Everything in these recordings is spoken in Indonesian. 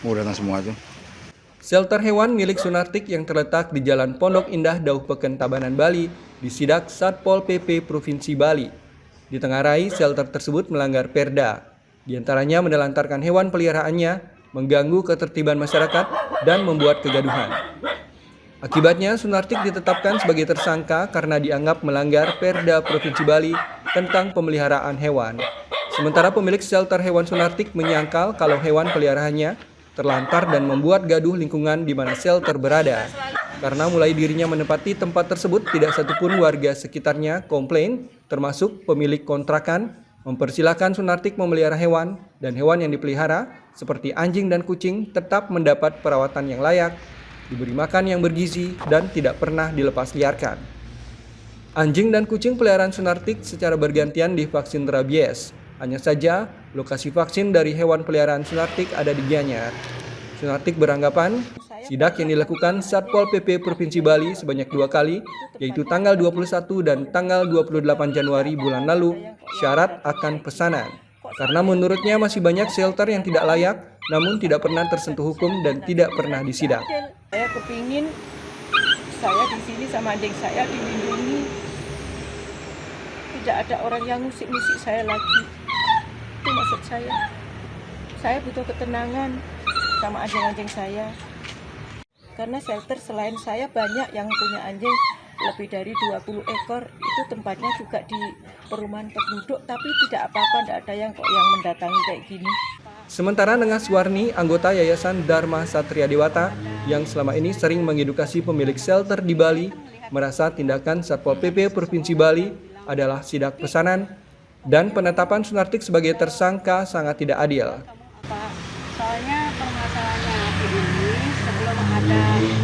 Mau datang semua tuh. Shelter hewan milik Sunartik yang terletak di Jalan Pondok Indah, Dauh Peken, Tabanan, Bali, disidak Satpol PP Provinsi Bali. Ditengarai, shelter tersebut melanggar Perda. Di antaranya menelantarkan hewan peliharaannya, mengganggu ketertiban masyarakat, dan membuat kegaduhan. Akibatnya, Sunartik ditetapkan sebagai tersangka karena dianggap melanggar Perda Provinsi Bali tentang pemeliharaan hewan. Sementara pemilik shelter hewan Sunartik menyangkal kalau hewan peliharaannya terlantar dan membuat gaduh lingkungan di mana shelter berada. Karena mulai dirinya menempati tempat tersebut, tidak satupun warga sekitarnya komplain, termasuk pemilik kontrakan, mempersilahkan Sunartik memelihara hewan, dan hewan yang dipelihara, seperti anjing dan kucing, tetap mendapat perawatan yang layak, diberi makan yang bergizi, dan tidak pernah dilepas liarkan. Anjing dan kucing peliharaan Sunartik secara bergantian divaksin rabies. Hanya saja, lokasi vaksin dari hewan peliharaan Sunartik ada di Gianyar. Sunartik beranggapan, sidak yang dilakukan Satpol PP Provinsi Bali sebanyak 2 kali, yaitu tanggal 21 dan tanggal 28 Januari bulan lalu, syarat akan pesanan. Karena menurutnya masih banyak shelter yang tidak layak, namun tidak pernah tersentuh hukum dan tidak pernah disidak. Saya kepingin saya di sini sama adik saya dilindungi. Tidak ada orang yang ngusik-ngusik saya lagi. Itu maksud saya. Saya butuh ketenangan sama anjing-anjing saya. Karena shelter selain saya banyak yang punya anjing lebih dari 20 ekor. Itu tempatnya juga di perumahan penduduk, tapi tidak apa-apa, tidak ada yang mendatangi kayak gini. Sementara Nengas Warni, anggota Yayasan Dharma Satria Dewata, yang selama ini sering mengedukasi pemilik shelter di Bali, merasa tindakan Satpol PP Provinsi Bali adalah sidak pesanan dan penetapan Sunartik sebagai tersangka sangat tidak adil. Soalnya permasalahannya ini sebelum ada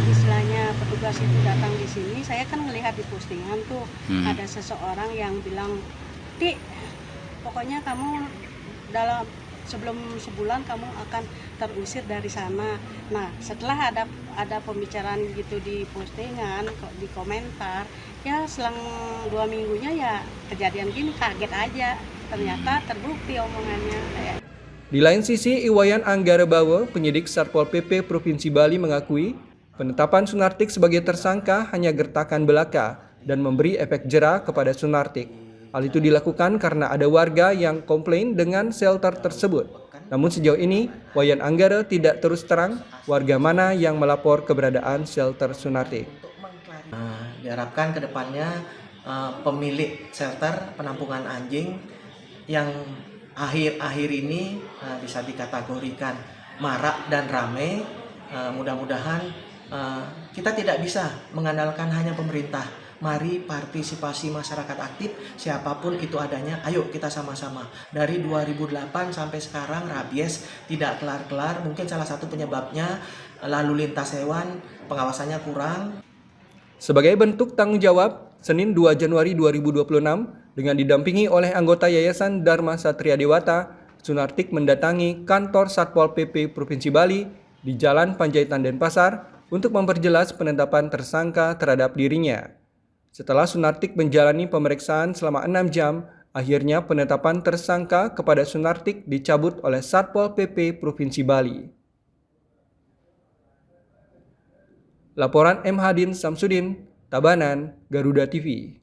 istilahnya petugas itu datang di sini, saya kan melihat di postingan tuh ada seseorang yang bilang, "Ti, pokoknya kamu dalam sebelum sebulan kamu akan terusir dari sana." Nah, setelah ada pembicaraan gitu di postingan, di komentar, ya selang 2 minggunya ya kejadian gini, kaget aja. Ternyata terbukti omongannya. Di lain sisi, Iwayan Anggara Bawo, penyidik Satpol PP Provinsi Bali mengakui penetapan Sunartik sebagai tersangka hanya gertakan belaka dan memberi efek jera kepada Sunartik. Hal itu dilakukan karena ada warga yang komplain dengan shelter tersebut. Namun sejauh ini, Wayan Anggara tidak terus terang warga mana yang melapor keberadaan shelter Sunartik. Diharapkan ke depannya pemilik shelter penampungan anjing yang akhir-akhir ini bisa dikategorikan marak dan ramai, mudah-mudahan kita tidak bisa mengandalkan hanya pemerintah. Mari partisipasi masyarakat aktif, siapapun itu adanya, ayo kita sama-sama. Dari 2008 sampai sekarang rabies tidak kelar-kelar, mungkin salah satu penyebabnya lalu lintas hewan, pengawasannya kurang. Sebagai bentuk tanggung jawab, Senin 2 Januari 2026, dengan didampingi oleh anggota Yayasan Dharma Satria Dewata, Sunartik mendatangi kantor Satpol PP Provinsi Bali di Jalan Panjaitan Denpasar untuk memperjelas penetapan tersangka terhadap dirinya. Setelah Sunartik menjalani pemeriksaan selama 6 jam, akhirnya penetapan tersangka kepada Sunartik dicabut oleh Satpol PP Provinsi Bali. Laporan M. Hadin Samsudin, Tabanan, Garuda TV.